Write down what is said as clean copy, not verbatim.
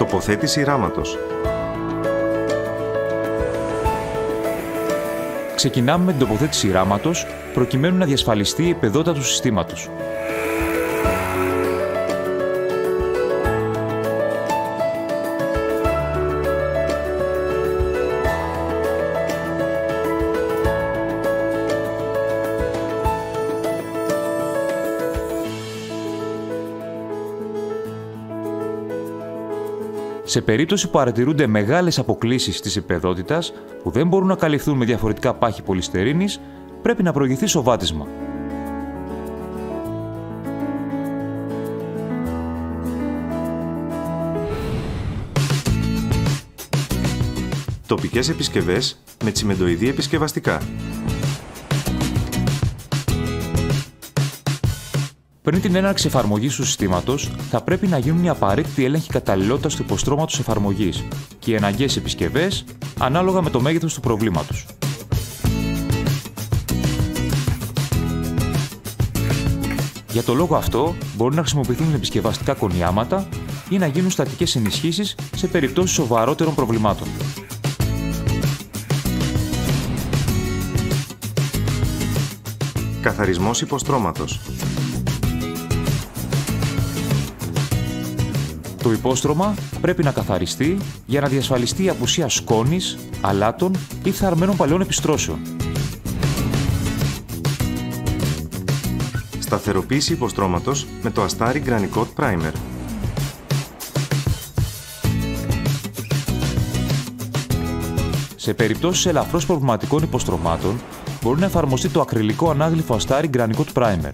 Τοποθέτηση ράματος. Ξεκινάμε με την τοποθέτηση ράματος, προκειμένου να διασφαλιστεί η επεδότητα του συστήματος. Σε περίπτωση που παρατηρούνται μεγάλες αποκλίσεις της επεδότητας που δεν μπορούν να καλυφθούν με διαφορετικά πάχη πολυστερίνης, πρέπει να προηγηθεί σοβάτισμα. Τοπικές επισκευές με τσιμεντοειδή επισκευαστικά. Πριν την έναρξη εφαρμογής του συστήματος, θα πρέπει να γίνουν οι απαραίτητοι έλεγχοι καταλληλότητας του υποστρώματος εφαρμογής και οι αναγκαίες επισκευές ανάλογα με το μέγεθος του προβλήματος. Για το λόγο αυτό, μπορούν να χρησιμοποιηθούν επισκευαστικά κονιάματα ή να γίνουν στατικές ενισχύσεις σε περιπτώσεις σοβαρότερων προβλημάτων. Καθαρισμός υποστρώματος. Το υπόστρωμα πρέπει να καθαριστεί για να διασφαλιστεί η απουσία σκόνης, αλάτων ή φθαρμένων παλαιών επιστρώσεων. Σταθεροποίηση υποστρώματος με το Astari Granicot Primer. Σε περιπτώσεις ελαφρώς προβληματικών υποστρωμάτων, μπορεί να εφαρμοστεί το ακριλικό ανάγλυφο Astari Granicot Primer.